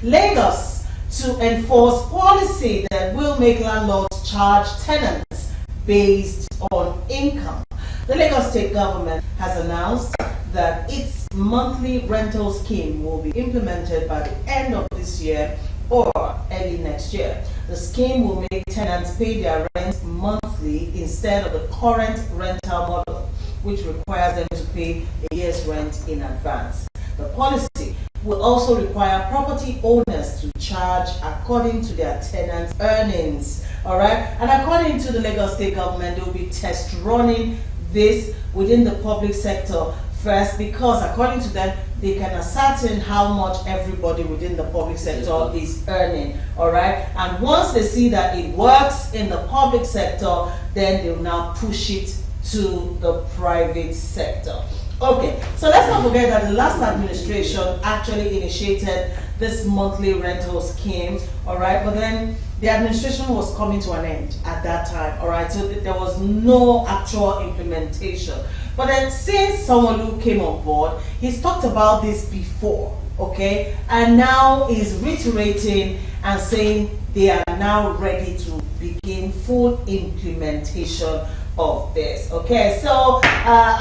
Lagos to enforce policy that will make landlords charge tenants based on income. The Lagos state government has announced that its monthly rental scheme will be implemented by the end of this year or early next year. The scheme will make tenants pay their rent monthly instead of the current rental model, which requires them to pay a year's rent in advance. The policy will also require property owners to charge according to their tenants' earnings. All right, and according to the Lagos state government, they will be test running this within the public sector first, because according to them, they can ascertain how much everybody within the public sector is earning. All right, and once they see that it works in the public sector, then they will now push it to the private sector. Okay, so let's not forget that the last administration actually initiated this monthly rental scheme, all right, but then the administration was coming to an end at that time, all right, so there was no actual implementation. But then since Sanwo-Olu came on board, he's talked about this before, okay, and now he's reiterating and saying they are now ready to begin full implementation of this. Okay, so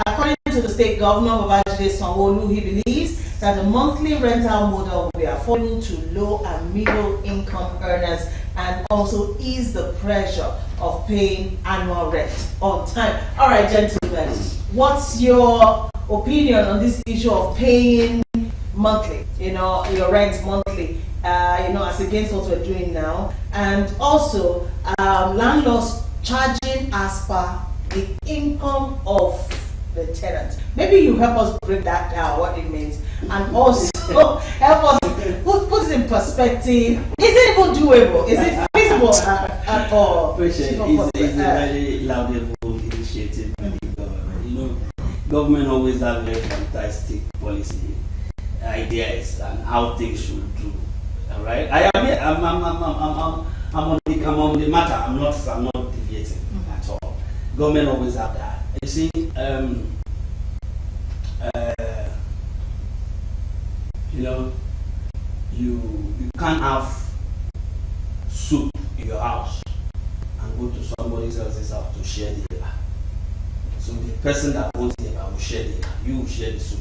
according to the state governor Babajide Sanwo-Olu, he believes that the monthly rental model will be affordable to low and middle income earners and also ease the pressure of paying annual rent on time. All right, gentlemen, what's your opinion on this issue of paying monthly, your rent monthly, as against what we're doing now, and also landlords charging as per the income of the tenant? Maybe you help us break that down, what it means, and also help us put it in perspective. Is it even doable? Is it feasible at all? It's a very laudable initiative by the government. Government always have very fantastic policy ideas and how things should do. All right, I'm on the matter. I'm not deviating at all. Government always have that. You see, you can't have soup in your house and go to somebody else's house to share the eba. So the person that owns the eba will share the eba. You will share the soup.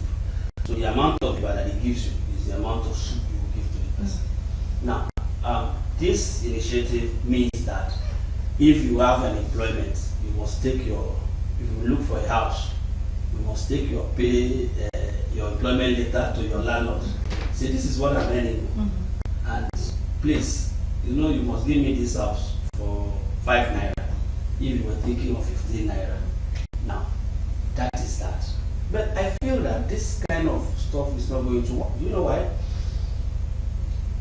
So the amount of eba that he gives you is the amount of soup you will give to the person. Now, this initiative means that if you have an employment, you must take if you look for a house, you must take your employment letter to your landlord. Say, this is what I'm earning, and please, you must give me this house for 5 naira. If you were thinking of 15 naira. Now, that is that. But I feel that this kind of stuff is not going to work. You know why?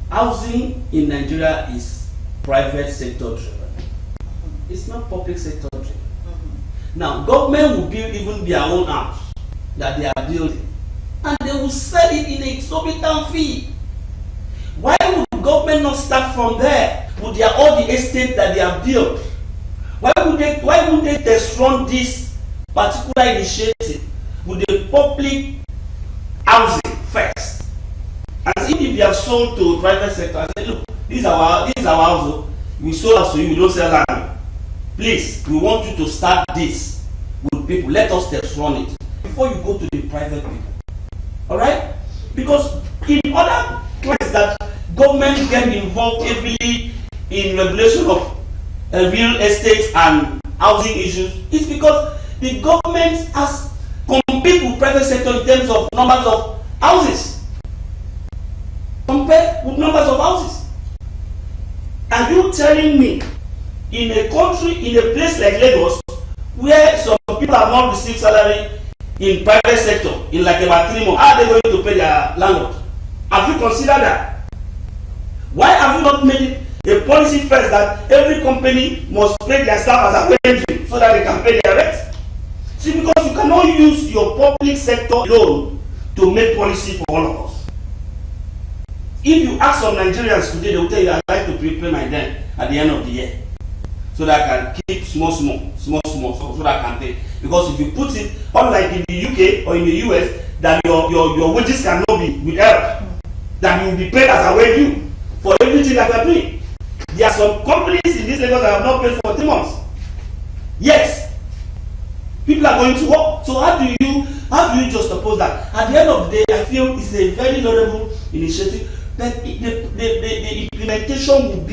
Housing in Nigeria is private sector driven. It's not public sector driven. Now, government will build even their own house that they are building, and they will sell it in a exorbitant fee. Why would government not start from there with all the estate that they have built? Why would they test run this particular initiative with the public housing first? As if they have sold to private sector and say, look, this is our house. We sold us to you, we don't sell land. Please, we want you to start this with people. Let us test run it before you go to the private people. All right? Because in other places that government get involved heavily in regulation of real estate and housing issues, it's because the government has competed with private sector in terms of numbers of houses. Compared with numbers of houses. Are you telling me in a country, in a place like Lagos, where some people have not received salary in private sector in like about 3 months, how are they going to pay their landlord? Have you considered that? Why have you not made it a policy first that every company must pay their staff as a wage so that they can pay their rent? See, because you cannot use your public sector loan to make policy for all of us. If you ask some Nigerians today, they will tell you, I'd like to prepay my rent at the end of the year, so that I can keep small, so that I can pay. Because if you put it, unlike in the UK or in the US, that your wages cannot be withheld. that you will be paid as I weigh you for everything that you are doing. There are some companies in this Lagos that have not paid for 3 months. Yes, people are going to work. So how do you just oppose that? At the end of the day, I feel it's a very laudable initiative, but the implementation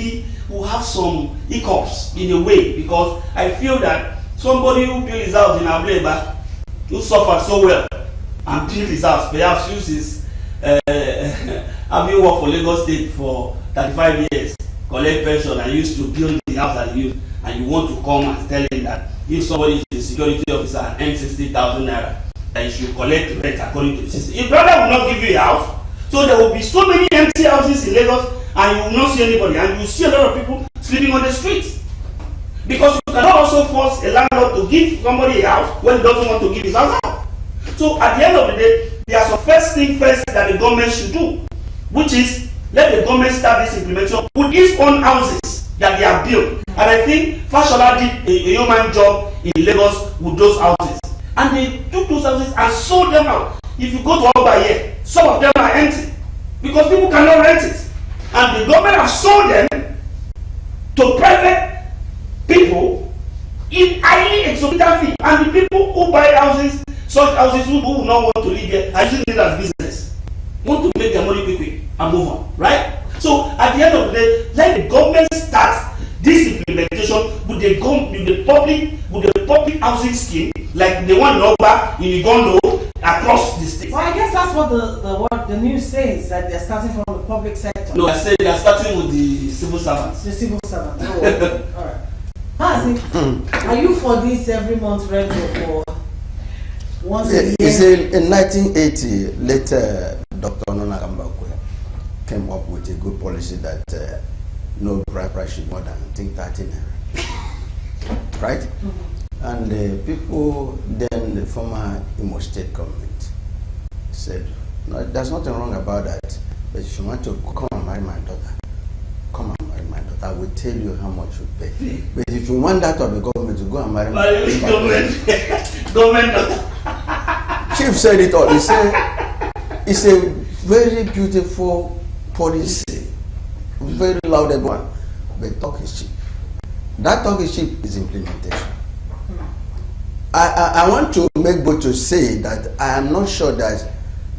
will have some hiccups in a way, because I feel that somebody who built his house in Ableba, who suffered so well and built his house, perhaps uses having worked for Lagos State for 35 years, collect pension and used to build the house that he used, and you want to come and tell him that if somebody is a security officer and earns 60,000 naira, that you should collect rent according to the system. Your brother will not give you a house, so there will be so many empty houses in Lagos, and you will not see anybody, and you will see a lot of people sleeping on the streets. Because you cannot also force a landlord to give somebody a house when he doesn't want to give his house out. So at the end of the day, there are some first thing first that the government should do, which is let the government start this implementation with its own houses that they have built. And I think Fashola did a human job in Lagos with those houses. And they took those houses and sold them out. If you go to Oba here, some of them are empty because people cannot rent it. And the government has sold them to private people in highly exorbitant fee. And the people who buy houses, such houses who do not want to live there, are using it as business. Want to make their money quick and move on, right? So at the end of the day, let the government start this implementation with the public housing scheme, like the one in Oba, in Igondo, across the state. Well, I guess that's what the news says, that they're starting from the public sector. No, I said they are starting with the civil servants. The civil servants. Oh, all right. Mazi, are you for this every month rental for once a year? You see, in 1980, later Dr. Onona Kambakwe came up with a good policy that no bride price should be more than, I think, 13 naira. Right? Mm-hmm. And people, then the former Imo State government said, no, there's nothing wrong about that, but if you want to come and marry my daughter, come and marry my daughter. I will tell you how much you pay. But if you want that of the government to go and marry my government. Chief said it all. He said, it's a very beautiful policy, very lauded one, but talk is cheap. That talk is cheap is implementation. I want to make both to say that I am not sure that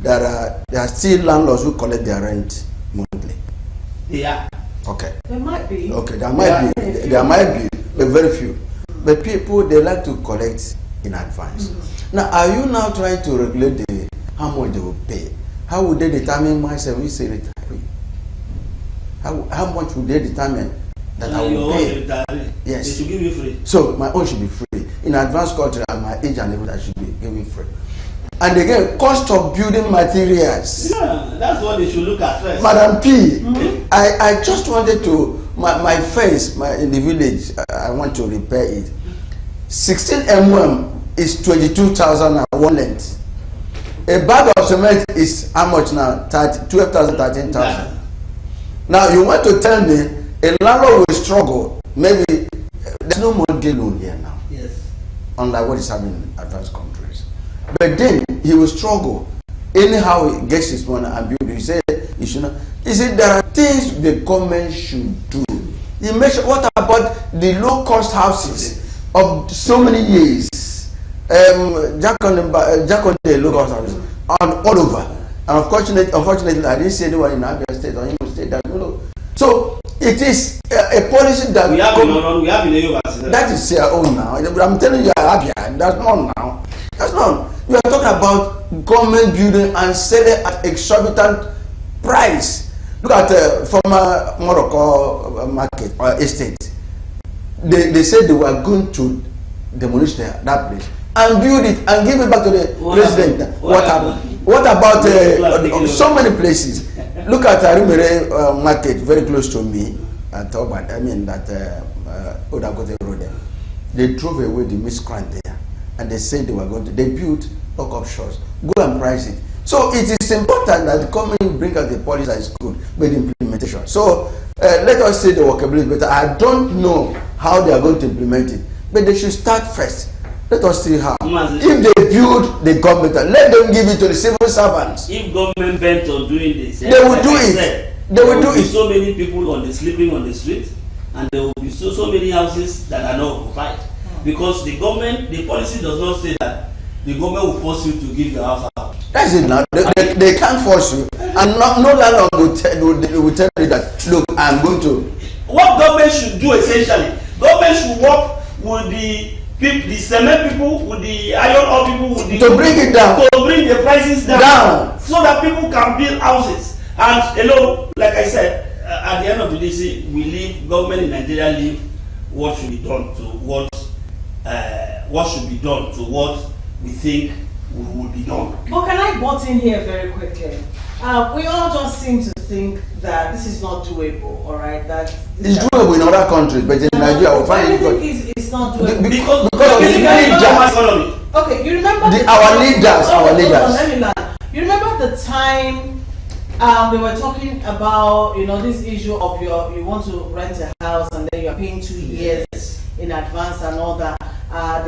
there are still landlords who collect their rent monthly. Yeah. Okay. There might be. Okay, there might be. There might be, but very few. But people, they like to collect in advance. Mm-hmm. Now, are you now trying to regulate how much they will pay? How would they determine myself? We say retiree. How much would they determine that I will pay? Yes. They should give you free. So my own should be free. In advanced culture, at my age and everything, I should be giving free. And again, cost of building materials. Yeah, that's what they should look at first. Madam P, mm-hmm. I just wanted to, my fence in the village, I want to repair it. 16 mm is 22,000 at one length. A bag of cement is how much now? 12,000, 13,000. Yeah. Now you want to tell me a landlord will struggle? Maybe there's no mortgage loan here now. Yes. Unlike what is happening in advanced countries. But then he will struggle. Anyhow he gets his money and build. You say he should not. He said there are things the government should do. He mentioned, what about the low cost houses of so many years? Jack on the low cost houses and all over. And unfortunately, I didn't see anyone in Abia State or Imo State that So it is a policy that we have in the U.S. That is your own now. I'm telling you, Abia, that's not now. That's not. You are talking about government building and selling at exorbitant price. Look at former Morocco market or estate. They said they were going to demolish that place and build it and give it back to the president. What happened? What about so many places? Look at Arimere market very close to me at Oban. I mean that Odagote Road there. They drove away the miscreant there, and they said they were going to. They built lock-up shops. Go and price it. So it is important that the government bring out the policy that is good, but the implementation. So let us say the workability, but I don't know how they are going to implement it. But they should start first Let us see how. If they build the government, let them give it to the civil servants. If government bent on doing this, they will do it. They will do it. So many people sleeping on the street, and there will be so many houses that are not occupied. Because the government, the policy does not say that the government will force you to give your house out. That's it now. They can't force you. And no landlord will tell you that, look, I'm going to. What government should do essentially, government should work with the people, the cement people, with the iron ore people, with the to bring it down, to bring the prices down, so that people can build houses. And like I said, at the end of the day, we leave government in Nigeria leave what should be done to what should be done to what we think will be done. But can I butt in here very quickly? We all just seem to think that this is not doable, all right? That it's doable in other countries, but in Nigeria, we find it's not doable because of the leaders. Okay, you remember our leaders. Let me learn. You remember the time they were talking about, this issue of you want to rent a house and then you're paying 2 years in advance and all that.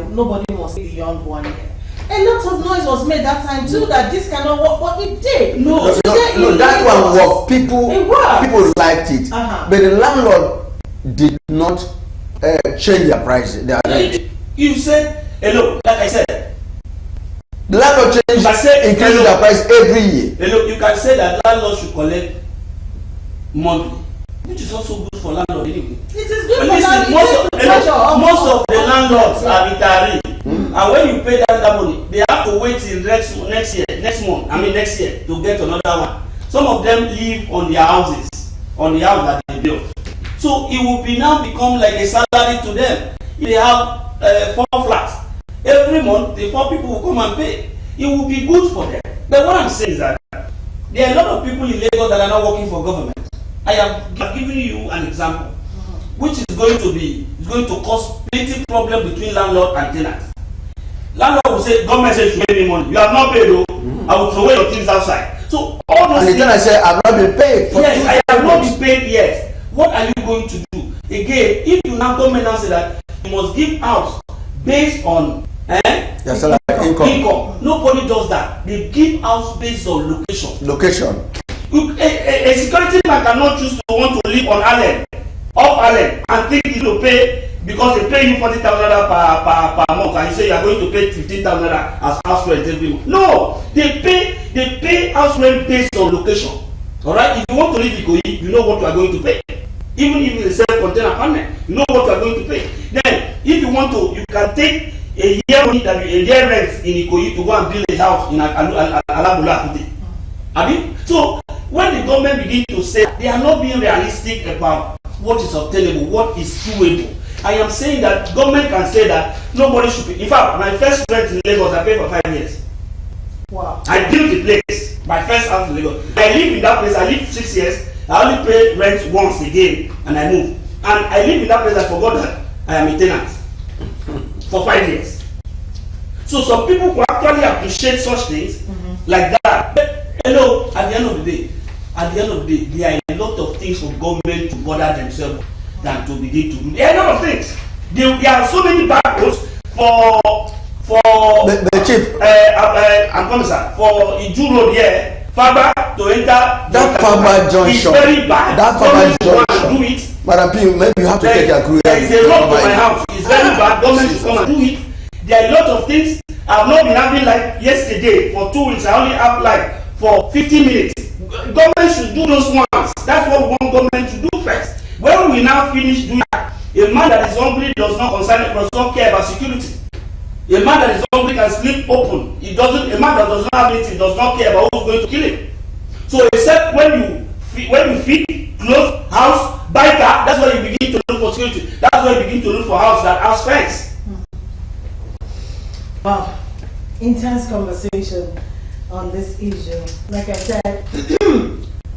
Nobody was beyond 1 year. A lot of noise was made that time too that this cannot work, but it did. No, that one worked. People liked it, but the landlord did not change their prices. You said, like I said, the landlord increases their price every year. You can say that landlord should collect monthly, which is also good for landlord anyway. It is good for landlord. Most of the landlords are retirees. And when you pay that money, they have to wait till next year to get another one. Some of them live on their houses, on the house that they built. So it will now become like a salary to them. If they have 4 flats, every month the 4 people will come and pay. It will be good for them. But what I'm saying is that there are a lot of people in Lagos that are not working for government. I have given you an example, which is going to cause plenty problem between landlord and tenant. Landlord will say, government says you pay me money. You have not paid though. I will throw away your things outside. So all those things. And the tenant said, I've not been paid for yes, I have not been paid yet. What are you going to do? Again, if you now government now say that you must give house based on income. Nobody does that. They give house based on location. A security man cannot choose to want to live on off Allen, and think he will pay because they pay you 40,000 per month, and you say you are going to pay 15,000 as house rent every month. No, they pay house rent based on location. All right, if you want to live in Ikoyi, you know what you are going to pay. Even if it's a self-contained apartment, you know what you are going to pay. Then, if you want to, you can take a year rent in Ikoyi to go and build a house in Alabula. So when the government begin to say they are not being realistic about what is obtainable, what is doable, I am saying that government can say that nobody should pay. In fact, my first rent in Lagos, I paid for 5 years. Wow. I built the place, my first house in Lagos. I live in that place, I lived 6 years. I only paid rent once again, and I moved. And I live in that place, I forgot that I am a tenant for 5 years. So some people who actually appreciate such things like that. But at the end of the day, there are a lot of things for government to bother themselves than to begin to do. There are a lot of things. There are so many bad roads for the chief. I'm coming, sir. For Iju Road here, Faba to enter that Faba junction. It's very bad. That Faba junction. Do it. Madam P, maybe you have to take your career. There is a road to my house. It's very bad. Government should come and do it. There are a lot of things. I've not been having like yesterday for 2 weeks. I only have like for 15 minutes. Government should do those ones. That's what we want government to do first. When we now finish doing that, a man that is hungry does not care about security. A man that is hungry can sleep open. A man that does not have anything does not care about who's going to kill him. So except when you feed, clothes, house, buy car, that's why you begin to look for security. That's why you begin to look for house that has fence. Wow, intense conversation on this issue. Like I said,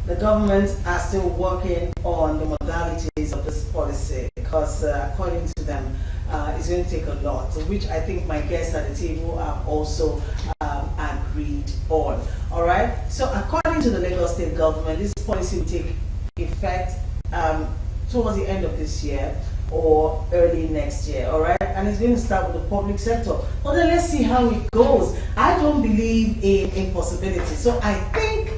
the government are still working on the modalities of this policy because according to them, it's going to take a lot, which I think my guests at the table have also agreed on. All right. So according to the Lagos State government, this policy will take effect towards the end of this year. or early next year, all right? And it's going to start with the public sector. But then let's see how it goes. I don't believe in impossibility. So I think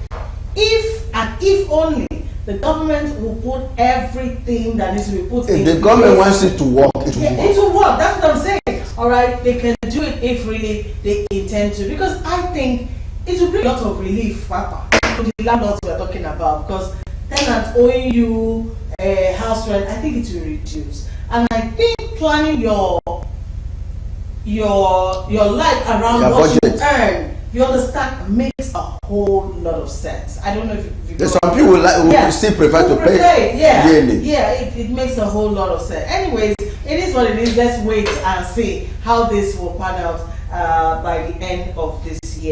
if and if only the government will put everything that needs to be put in If the government wants it to work, it will work. It will work. That's what I'm saying. All right, they can do it if really they intend to. Because I think it will bring a lot of relief, Papa, to the landlords we're talking about. Because tenants owing you house rent, I think it will reduce. And I think planning your life around Your what budget. you earn, you understand, makes a whole lot of sense. I don't know if you There's some people who still prefer to pay yearly. Yeah, it makes a whole lot of sense. Anyways, it is what it is. Let's wait and see how this will pan out by the end of this year.